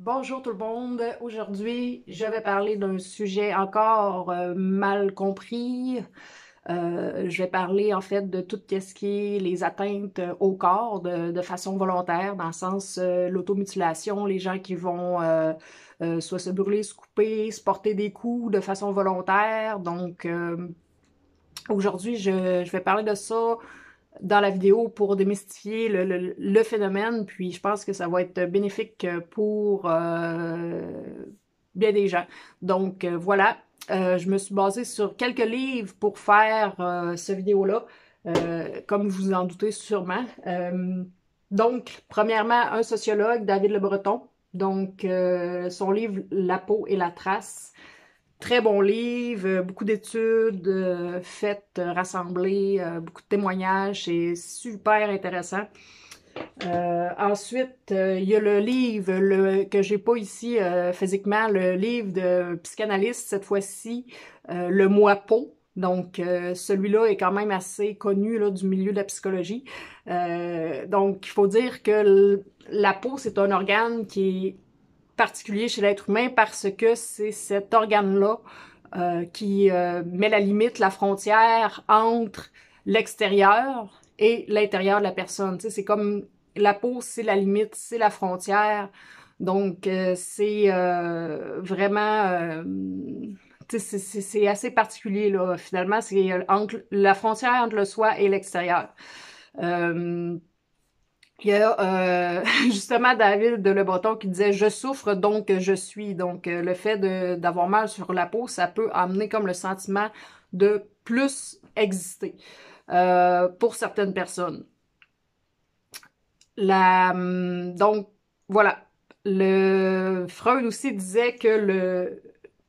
Bonjour tout le monde. Aujourd'hui, je vais parler d'un sujet encore mal compris. Je vais parler en fait de tout ce qui est les atteintes au corps de façon volontaire, dans le sens l'automutilation, les gens qui vont soit se brûler, se couper, se porter des coups de façon volontaire. Donc aujourd'hui, je vais parler de ça dans la vidéo pour démystifier le phénomène, puis je pense que ça va être bénéfique pour bien des gens. Donc voilà, je me suis basée sur quelques livres pour faire ce vidéo-là, comme vous vous en doutez sûrement. Donc, premièrement, un sociologue, David Le Breton, donc son livre La peau et la trace. Très bon livre, beaucoup d'études faites, rassemblées, beaucoup de témoignages, c'est super intéressant. Ensuite, il y a le livre que j'ai pas ici physiquement, le livre de psychanalyste, cette fois-ci, Le Moi Peau. Donc, celui-là est quand même assez connu là, du milieu de la psychologie. Donc, il faut dire que la peau, c'est un organe qui est particulier chez l'être humain parce que c'est cet organe-là qui met la limite, la frontière entre l'extérieur et l'intérieur de la personne. Tu sais, c'est comme la peau, c'est la limite, c'est la frontière. Donc, c'est vraiment... c'est assez particulier, là, finalement. C'est entre la frontière entre le soi et l'extérieur. Il y a justement David de Le Breton qui disait « Je souffre, donc je suis ». Donc, le fait d'avoir mal sur la peau, ça peut amener comme le sentiment de plus exister pour certaines personnes. Donc, voilà. Freud aussi disait que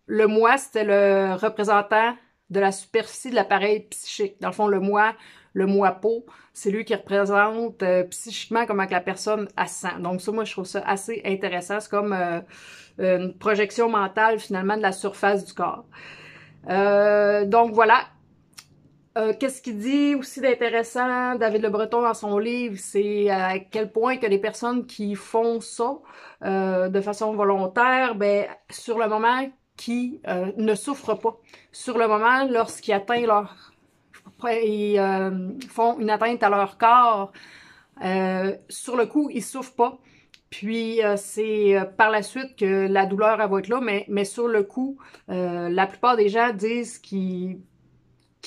le moi, c'était le représentant de la superficie de l'appareil psychique. Dans le fond, le moi peau, c'est lui qui représente psychiquement comment que la personne elle se sent. Donc ça, moi, je trouve ça assez intéressant. C'est comme une projection mentale, finalement, de la surface du corps. Donc voilà. Qu'est-ce qu'il dit aussi d'intéressant, David Le Breton, dans son livre, c'est à quel point que les personnes qui font ça de façon volontaire, ben, sur le moment, qui ne souffrent pas. Sur le moment, lorsqu'ils atteignent ils font une atteinte à leur corps, sur le coup, ils souffrent pas. Puis c'est par la suite que la douleur elle va être là, mais sur le coup, la plupart des gens disent qu'ils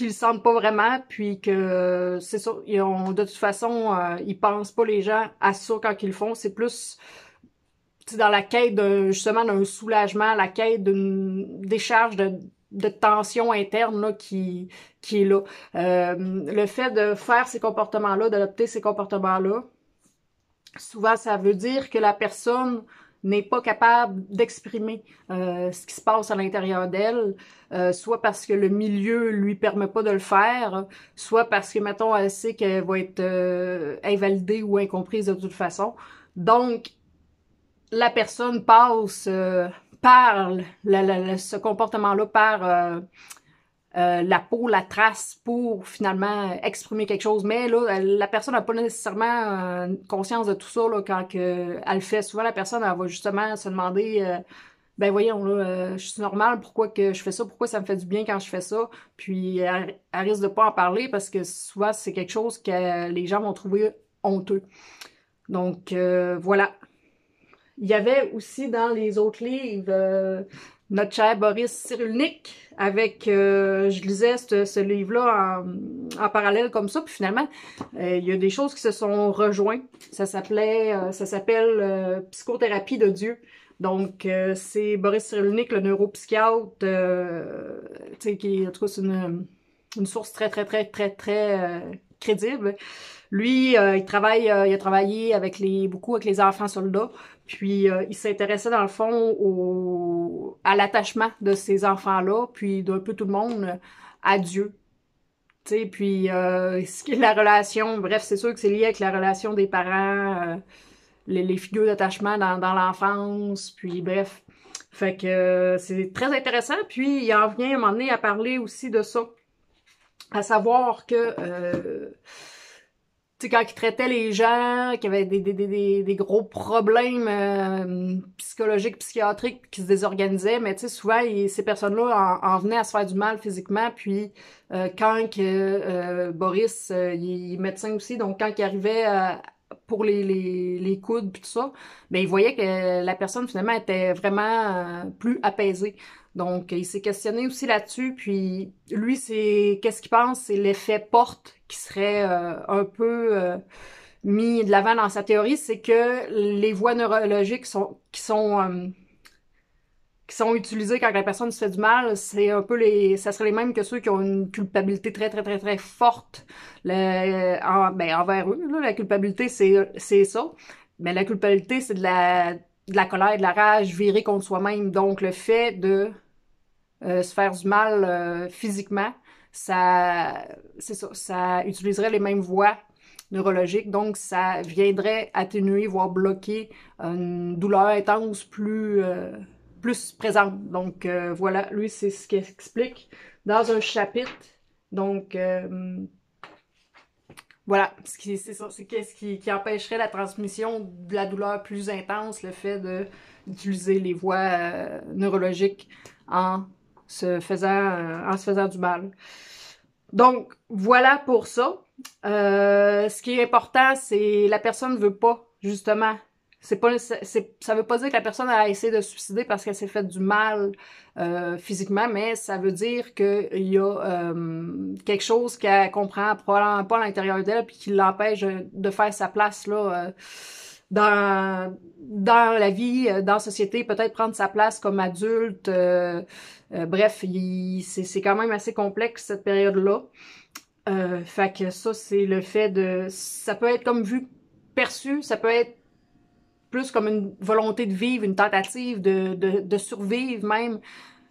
le sentent pas vraiment, puis que c'est ça, de toute façon, ils pensent pas les gens à ça quand ils le font. C'est plus dans la quête justement d'un soulagement, la quête d'une décharge de tension interne là, qui est là. Le fait de faire ces comportements-là, d'adopter ces comportements-là, souvent ça veut dire que la personne n'est pas capable d'exprimer ce qui se passe à l'intérieur d'elle, soit parce que le milieu lui permet pas de le faire, soit parce que, mettons, elle sait qu'elle va être invalidée ou incomprise de toute façon. Donc, la personne passe par ce comportement-là, par la peau, la trace pour finalement exprimer quelque chose. Mais là, la personne n'a pas nécessairement conscience de tout ça là, quand elle le fait. Souvent, la personne, elle va justement se demander ben voyons, là, je suis normale, pourquoi que je fais ça? Pourquoi ça me fait du bien quand je fais ça? Puis elle risque de pas en parler parce que souvent, c'est quelque chose que les gens vont trouver honteux. Donc, voilà. Il y avait aussi dans les autres livres notre cher Boris Cyrulnik avec, je lisais ce livre-là en parallèle comme ça, puis finalement, il y a des choses qui se sont rejointes. Ça s'appelle Psychothérapie de Dieu. Donc, c'est Boris Cyrulnik, le neuropsychiatre, tu sais, qui, en tout cas, c'est une source très, très, très, très, très crédible. Lui, il a travaillé avec beaucoup avec les enfants soldats, puis il s'intéressait dans le fond à l'attachement de ces enfants-là, puis d'un peu tout le monde à Dieu. Tu sais, puis ce qui est la relation, bref, c'est sûr que c'est lié avec la relation des parents, les figures d'attachement dans l'enfance, puis bref. Fait que c'est très intéressant, puis il en vient à un moment donné à parler aussi de ça. À savoir que sais, quand il traitait les gens qui avaient des gros problèmes psychologiques, psychiatriques, qui se désorganisaient, mais tu sais, souvent, ces personnes-là en venaient à se faire du mal physiquement, puis quand que, Boris, il est médecin aussi, donc quand il arrivait pour les coudes puis tout ça, ben il voyait que la personne finalement était vraiment plus apaisée. Donc, il s'est questionné aussi là-dessus, puis lui, c'est qu'est-ce qu'il pense, c'est l'effet porte qui serait un peu mis de l'avant dans sa théorie, c'est que les voies neurologiques qui sont utilisées quand la personne se fait du mal, c'est un peu ça serait les mêmes que ceux qui ont une culpabilité très très très très forte envers eux. Là, la culpabilité, c'est ça, mais la culpabilité, c'est de la colère, de la rage virée contre soi-même. Donc, le fait de se faire du mal physiquement, c'est ça, ça utiliserait les mêmes voies neurologiques, donc ça viendrait atténuer, voire bloquer une douleur intense plus présente. Donc voilà, lui, c'est ce qu'il explique dans un chapitre. Donc voilà, c'est ça, c'est qu'est-ce qui empêcherait la transmission de la douleur plus intense, le fait d'utiliser les voies neurologiques en en se faisant du mal. Donc, voilà pour ça. Ce qui est important, c'est la personne veut pas, justement. Ça veut pas dire que la personne a essayé de se suicider parce qu'elle s'est fait du mal physiquement, mais ça veut dire qu'il y a quelque chose qu'elle comprend probablement pas à l'intérieur d'elle puis qui l'empêche de faire sa place là dans la vie, dans la société, peut-être prendre sa place comme adulte. Bref, c'est quand même assez complexe cette période-là. Fait que ça, c'est le fait de... Ça peut être comme vu, perçu, ça peut être plus comme une volonté de vivre, une tentative de survivre même.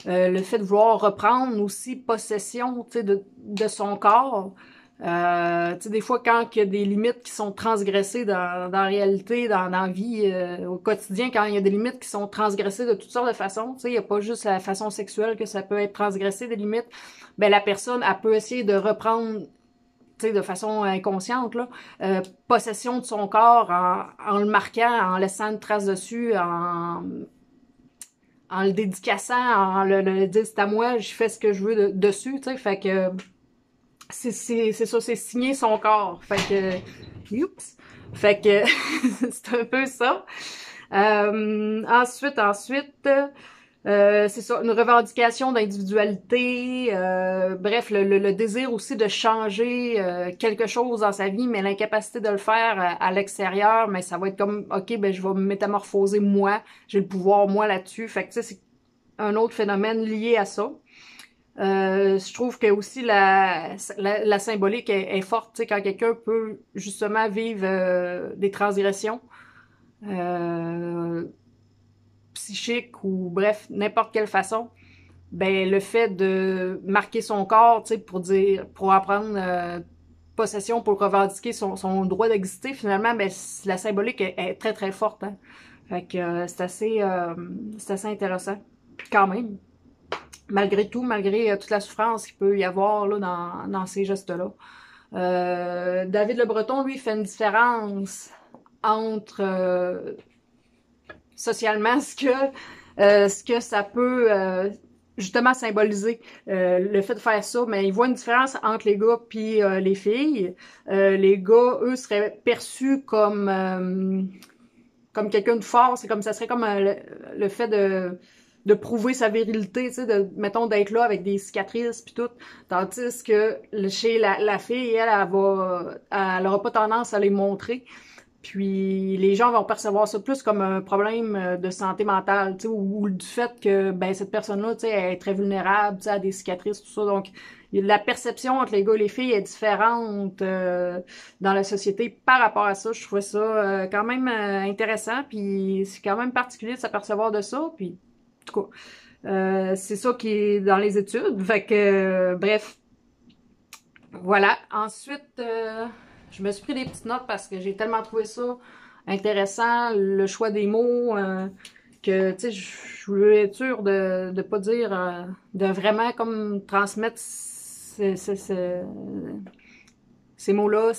Le fait de vouloir reprendre aussi possession, tu sais, de son corps. Tu sais, des fois, quand il y a des limites qui sont transgressées dans la réalité, dans la vie, au quotidien, quand il y a des limites qui sont transgressées de toutes sortes de façons, tu sais, il n'y a pas juste la façon sexuelle que ça peut être transgressé, des limites, ben la personne, elle peut essayer de reprendre, tu sais, de façon inconsciente, là, possession de son corps en le marquant, en laissant une trace dessus, en le dédicaçant, en le dire c'est à moi, je fais ce que je veux dessus, tu sais, fait que c'est ça, c'est signer son corps, fait que, oups, fait que c'est un peu ça. Ensuite, c'est ça, une revendication d'individualité, bref, le désir aussi de changer quelque chose dans sa vie, mais l'incapacité de le faire à l'extérieur, mais ça va être comme, ok, ben je vais me métamorphoser moi, j'ai le pouvoir moi là-dessus, fait que ça, c'est un autre phénomène lié à ça. Je trouve que aussi la symbolique est forte, tu sais, quand quelqu'un peut justement vivre des transgressions euh, psychiques ou bref, n'importe quelle façon, ben le fait de marquer son corps, tu sais, pour en prendre possession, pour revendiquer son droit d'exister, finalement, ben la symbolique est très très forte, hein. Fait que c'est assez intéressant, quand même. Malgré tout, malgré toute la souffrance qu'il peut y avoir là, dans ces gestes-là. David Le Breton, lui, fait une différence entre socialement ce que ça peut justement symboliser le fait de faire ça, mais il voit une différence entre les gars puis les filles. Les gars, eux, seraient perçus comme quelqu'un de fort, c'est comme ça serait comme le fait de prouver sa virilité, tu sais, mettons d'être là avec des cicatrices puis tout, tandis que chez la fille, elle aura pas tendance à les montrer. Puis les gens vont percevoir ça plus comme un problème de santé mentale, tu sais, ou du fait que ben cette personne-là, tu sais, elle est très vulnérable, tu sais, à des cicatrices, tout ça. Donc la perception entre les gars et les filles est différente dans la société par rapport à ça. Je trouvais ça quand même intéressant, puis c'est quand même particulier de s'apercevoir de ça. Puis en tout cas, c'est ça qui est dans les études. Fait que bref, voilà. Ensuite, je me suis pris des petites notes parce que j'ai tellement trouvé ça intéressant, le choix des mots, que, tu sais, je veux être sûre de pas dire, de vraiment comme transmettre ces mots-là,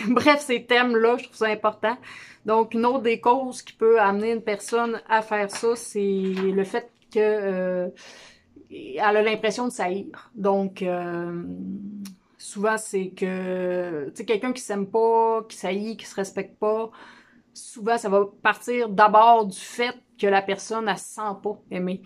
bref, ces thèmes-là, je trouve ça important. Donc, une autre des causes qui peut amener une personne à faire ça, c'est le fait que elle a l'impression de saillir. Donc, souvent, c'est que, tu sais, quelqu'un qui s'aime pas, qui saillit, qui se respecte pas, souvent, ça va partir d'abord du fait que la personne, elle se sent pas aimée.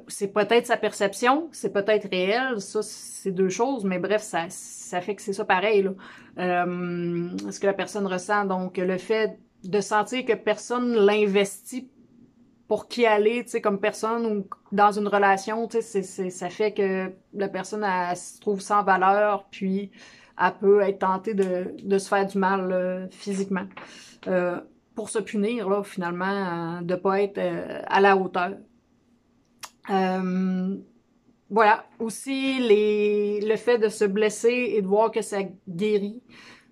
C'est peut-être sa perception, c'est peut-être réel, ça, c'est deux choses, mais bref, ça fait que c'est ça pareil, là. Ce que la personne ressent. Donc, le fait de sentir que personne l'investit pour qui aller, tu sais, comme personne ou dans une relation, tu sais, ça fait que la personne, elle se trouve sans valeur, puis elle peut être tentée de se faire du mal physiquement. Pour se punir, là, finalement, de pas être à la hauteur. Voilà. Aussi, le fait de se blesser et de voir que ça guérit,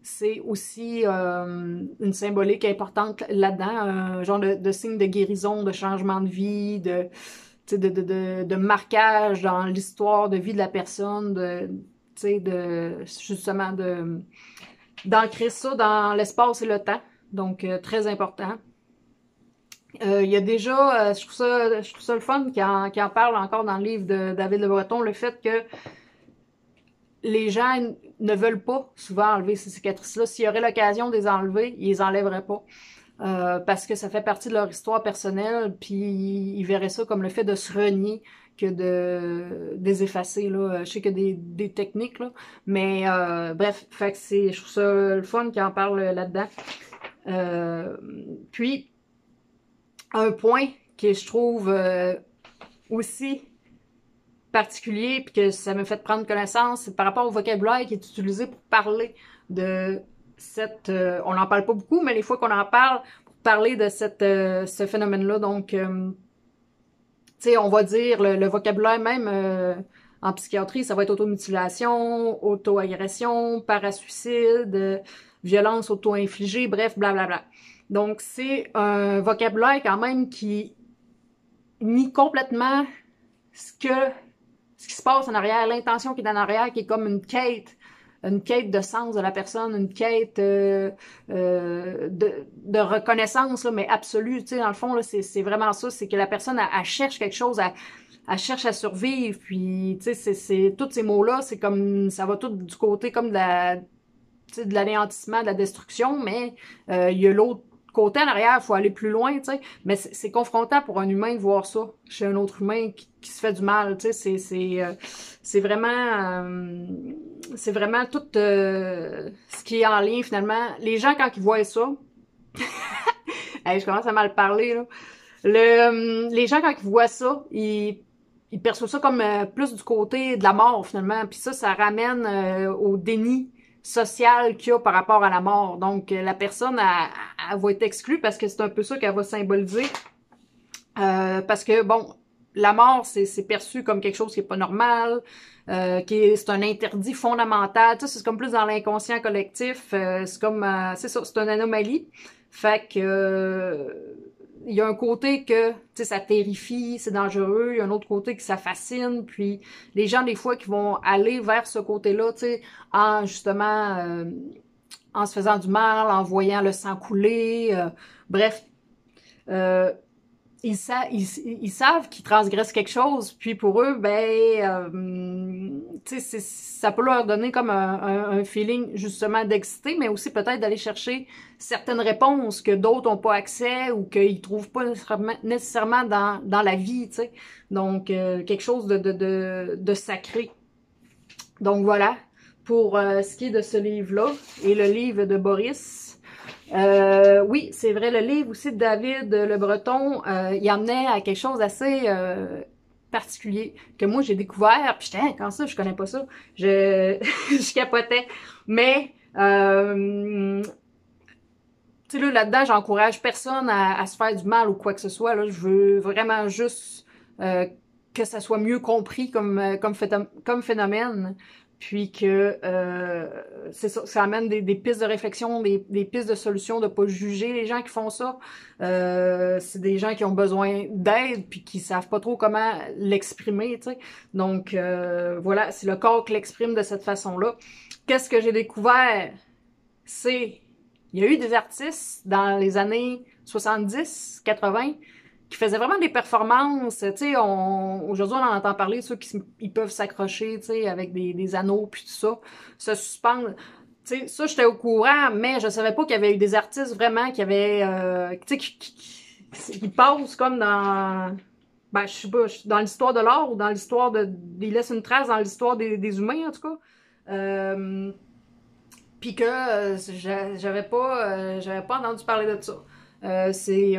c'est aussi une symbolique importante là-dedans, un genre de signe de guérison, de changement de vie, de marquage dans l'histoire de vie de la personne, justement d'ancrer ça dans l'espace et le temps. Donc, très important. Il y a déjà, je trouve ça le fun qui en parle encore dans le livre de David Le Breton, le fait que les gens ne veulent pas souvent enlever ces cicatrices-là. S'il y aurait l'occasion de les enlever, ils les enlèveraient pas. Parce que ça fait partie de leur histoire personnelle, puis ils verraient ça comme le fait de se renier que de les effacer, là. Je sais que des techniques, là. Mais bref, fait que je trouve ça le fun qui en parle là-dedans. Puis, un point que je trouve aussi particulier, puis que ça me fait prendre connaissance, c'est par rapport au vocabulaire qui est utilisé pour parler de on n'en parle pas beaucoup, mais les fois qu'on en parle, pour parler de ce phénomène-là, donc, tu sais, on va dire le vocabulaire même en psychiatrie, ça va être automutilation, auto-agression, parasuicide, violence auto-infligée, bref, blablabla. Donc, c'est un vocabulaire quand même qui nie complètement ce qui se passe en arrière, l'intention qui est en arrière, qui est comme une quête de sens de la personne, une quête de reconnaissance, là, mais absolue, tu sais, dans le fond, là, c'est vraiment ça, c'est que la personne, elle cherche quelque chose, elle cherche à survivre, puis, tu sais, tous ces mots-là, c'est comme, ça va tout du côté comme de l'anéantissement, de la destruction, mais il y a l'autre côté en arrière, il faut aller plus loin, tu sais. Mais c'est confrontant pour un humain de voir ça chez un autre humain qui se fait du mal, tu sais. C'est vraiment tout ce qui est en lien, finalement. Les gens, quand ils voient ça, hey, je commence à mal parler, là. Les gens, quand ils voient ça, ils perçoivent ça comme plus du côté de la mort, finalement. Puis ça ramène au déni social qu'il y a par rapport à la mort. Donc, la personne, elle va être exclue parce que c'est un peu ça qu'elle va symboliser. Parce que, bon, la mort, c'est perçu comme quelque chose qui est pas normal, c'est un interdit fondamental. Tu sais, c'est comme plus dans l'inconscient collectif. C'est comme, c'est ça, c'est une anomalie. Fait que, il y a un côté que, tu sais, ça terrifie, c'est dangereux. Il y a un autre côté que ça fascine. Puis, les gens, des fois, qui vont aller vers ce côté-là, tu sais, en, justement, en se faisant du mal, en voyant le sang couler, bref, ils savent qu'ils transgressent quelque chose, puis pour eux, tu sais, ça peut leur donner comme un feeling justement d'excité, mais aussi peut-être d'aller chercher certaines réponses que d'autres n'ont pas accès ou qu'ils trouvent pas nécessairement dans la vie, tu sais. Donc, quelque chose de sacré. Donc voilà, pour ce qui est de ce livre-là, et le livre de Boris. Oui, c'est vrai, le livre aussi de David Le Breton, il emmenait à quelque chose d'assez particulier, que moi j'ai découvert, puis j'étais, quand ça, je connais pas ça, je capotais, mais tu sais, là-dedans, j'encourage personne à se faire du mal ou quoi que ce soit, là, je veux vraiment juste que ça soit mieux compris comme phénomène, puis que c'est ça, ça amène des pistes de réflexion, des pistes de solutions, de pas juger les gens qui font ça. C'est des gens qui ont besoin d'aide puis qui savent pas trop comment l'exprimer, tu sais. Donc voilà, c'est le corps qui l'exprime de cette façon-là. qu'est-ce que j'ai découvert? C'est, il y a eu des artistes dans les années 70, 80 qui faisaient vraiment des performances, tu sais, aujourd'hui on en entend parler, ceux qui ils peuvent s'accrocher, tu sais, avec des anneaux puis tout ça, se suspendre. Tu sais, ça j'étais au courant, mais je savais pas qu'il y avait eu des artistes vraiment qui avaient, tu sais, qui passent comme dans, ben je sais pas, dans l'histoire de l'art ou dans l'histoire ils laissent une trace dans l'histoire des humains en tout cas. Puis que j'avais pas entendu parler de ça. C'est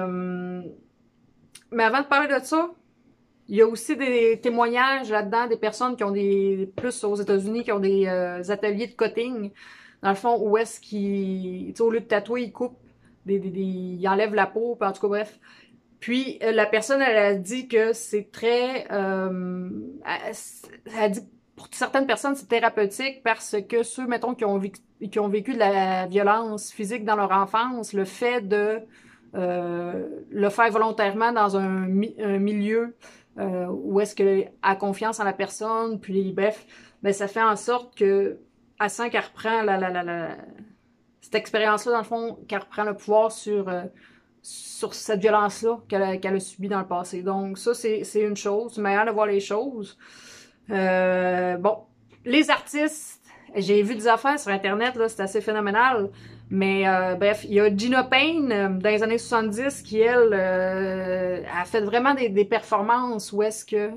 mais avant de parler de ça, il y a aussi des témoignages là-dedans des personnes qui ont des plus aux États-Unis qui ont des ateliers de cutting dans le fond où est-ce qu'ils tu sais au lieu de tatouer, ils coupent ils enlèvent la peau, puis en tout cas bref. Puis la personne elle a dit que c'est très elle a dit pour certaines personnes c'est thérapeutique parce que ceux mettons qui ont vécu de la violence physique dans leur enfance, le fait de le faire volontairement dans un milieu où est-ce qu'elle a confiance en la personne, puis bref, ben ça fait en sorte que elle sent qu'elle reprend cette expérience-là, dans le fond, qu'elle reprend le pouvoir sur cette violence-là qu'elle a subie dans le passé. Donc ça, c'est une chose, une manière de voir les choses. Bon, les artistes, j'ai vu des affaires sur Internet, là, c'est assez phénoménal. Mais bref, il y a Gina Payne dans les années 70 qui, elle, a fait vraiment des performances où est-ce que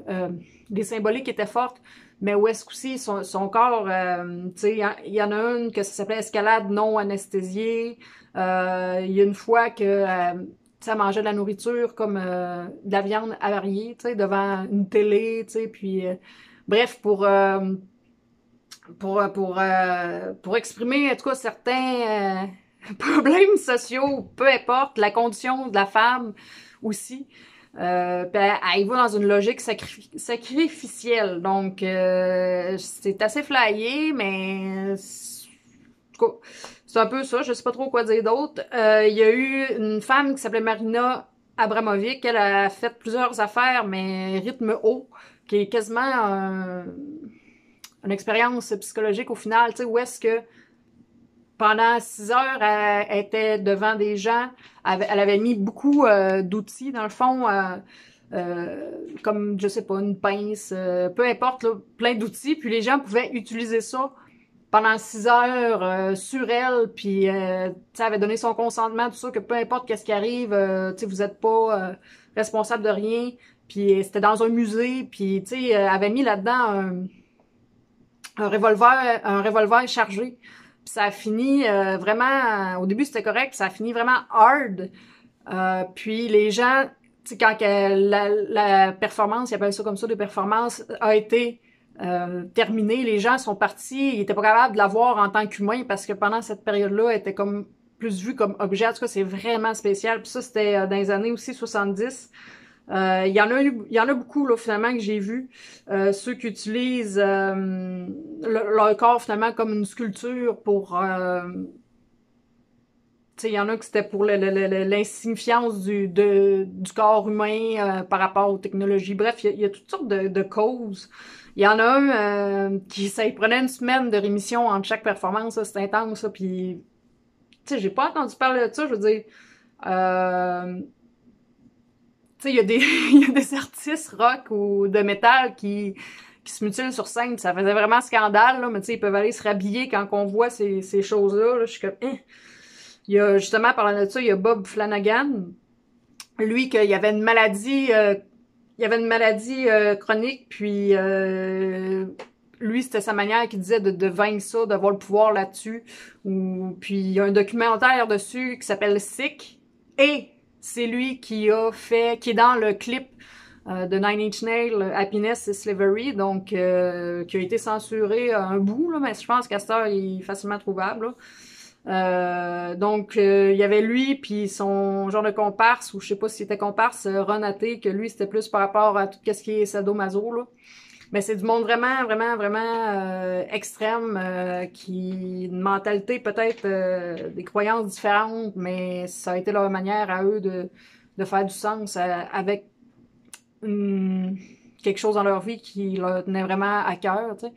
des symboliques étaient fortes, mais où est-ce qu'aussi son corps, tu sais, il y en a une que ça s'appelait escalade non anesthésiée. Il y a une fois que ça mangeait de la nourriture comme de la viande avariée, tu sais, devant une télé, tu sais, puis bref, pour exprimer en tout cas certains problèmes sociaux, peu importe la condition de la femme aussi. Puis elle va dans une logique sacrificielle. Donc c'est assez flyé, mais en tout cas, c'est un peu ça. Je sais pas trop quoi dire d'autre. Il y a eu une femme qui s'appelait Marina Abramovic. Elle a fait plusieurs affaires, mais rythme haut, qui est quasiment une expérience psychologique au final, tu sais, où est-ce que pendant 6 heures, elle était devant des gens, elle avait mis beaucoup d'outils, dans le fond, comme, je sais pas, une pince, peu importe, là, plein d'outils, puis les gens pouvaient utiliser ça pendant 6 heures sur elle, puis tu sais, elle avait donné son consentement, tout ça, que peu importe qu'est-ce qui arrive, tu sais, vous êtes pas responsable de rien, puis c'était dans un musée, puis tu sais, elle avait mis là-dedans un revolver chargé. Puis ça a fini vraiment, au début c'était correct, puis ça a fini vraiment hard. Puis les gens, tu sais, quand la performance, ils appellent ça comme ça, des performances, a été terminée, les gens sont partis, ils étaient pas capables de la voir en tant qu'humain parce que pendant cette période-là, elle était comme plus vue comme objet. En tout cas, c'est vraiment spécial. Puis ça, c'était dans les années aussi 70. Il y en a beaucoup là finalement que j'ai vu ceux qui utilisent leur corps finalement comme une sculpture pour tu sais il y en a que c'était pour l'insignifiance du corps humain par rapport aux technologies. Bref, il y a toutes sortes de causes. Il y en a un qui ça il prenait une semaine de rémission entre chaque performance, c'est intense ça, puis tu sais j'ai pas entendu parler de ça, je veux dire tu sais, il y a il y a des artistes rock ou de métal qui se mutilent sur scène. Ça faisait vraiment scandale, là, mais tu sais, ils peuvent aller se rhabiller quand on voit ces choses-là. Là. Je suis comme, hein. Il y a, justement, parlant de ça, il y a Bob Flanagan. Lui, qu'il y avait une maladie, chronique, puis lui, c'était sa manière qu'il disait de vaincre ça, d'avoir le pouvoir là-dessus. Puis il y a un documentaire dessus qui s'appelle Sick. Et c'est lui qui est dans le clip de Nine Inch Nails, Happiness is Slavery, donc qui a été censuré un bout, là, mais je pense qu'à cette heure, il est facilement trouvable. Donc il y avait lui puis son genre de comparse, ou je sais pas si c'était comparse, Ron Até, que lui c'était plus par rapport à tout ce qui est sadomaso, là. Mais c'est du monde vraiment, vraiment, vraiment extrême, qui une mentalité peut-être des croyances différentes, mais ça a été leur manière à eux de faire du sens avec quelque chose dans leur vie qui leur tenait vraiment à cœur, tu sais.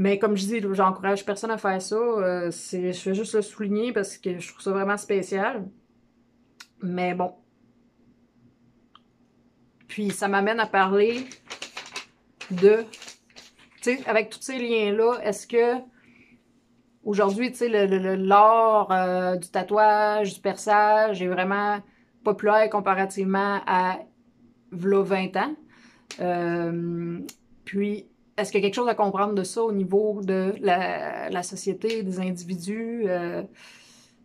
Mais comme je dis, j'encourage personne à faire ça. Je fais juste le souligner parce que je trouve ça vraiment spécial. Mais bon. Puis ça m'amène à parler de, tu sais, avec tous ces liens-là, est-ce que aujourd'hui, tu sais, l'art du tatouage, du perçage est vraiment populaire comparativement à v'là 20 ans? Puis, est-ce qu'il y a quelque chose à comprendre de ça au niveau de la société, des individus?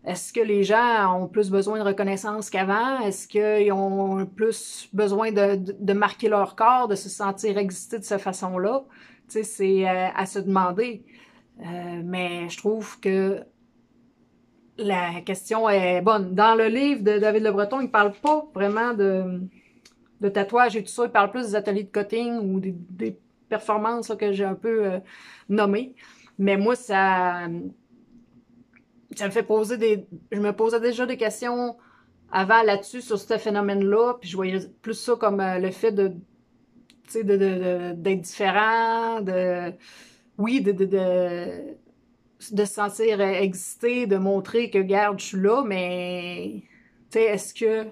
Est-ce que les gens ont plus besoin de reconnaissance qu'avant? Est-ce qu'ils ont plus besoin de marquer leur corps, de se sentir exister de cette façon-là? Tu sais, c'est à se demander. Mais je trouve que la question est bonne. Dans le livre de David Le Breton, il parle pas vraiment de tatouage et tout ça. Il parle plus des ateliers de cutting ou des performances là, que j'ai un peu nommées. Mais moi, ça me fait poser des... Je me posais déjà des questions avant là-dessus sur ce phénomène-là, puis je voyais plus ça comme le fait de, tu sais, d'être différent, oui, de se sentir exister, de montrer que, regarde, je suis là, mais, tu sais, est-ce que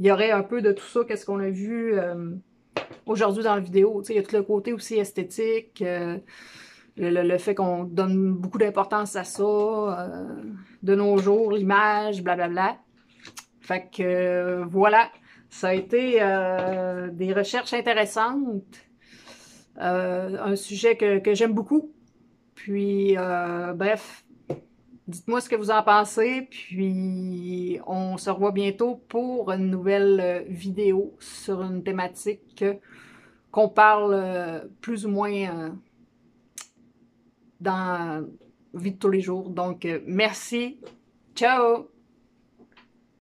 il y aurait un peu de tout ça, qu'est-ce qu'on a vu aujourd'hui dans la vidéo, tu sais, il y a tout le côté aussi esthétique, le fait qu'on donne beaucoup d'importance à ça, de nos jours, l'image, blablabla. Fait que voilà, ça a été des recherches intéressantes, un sujet que j'aime beaucoup. Puis, bref, dites-moi ce que vous en pensez, puis on se revoit bientôt pour une nouvelle vidéo sur une thématique qu'on parle plus ou moins dans la vie de tous les jours. Donc, merci. Ciao!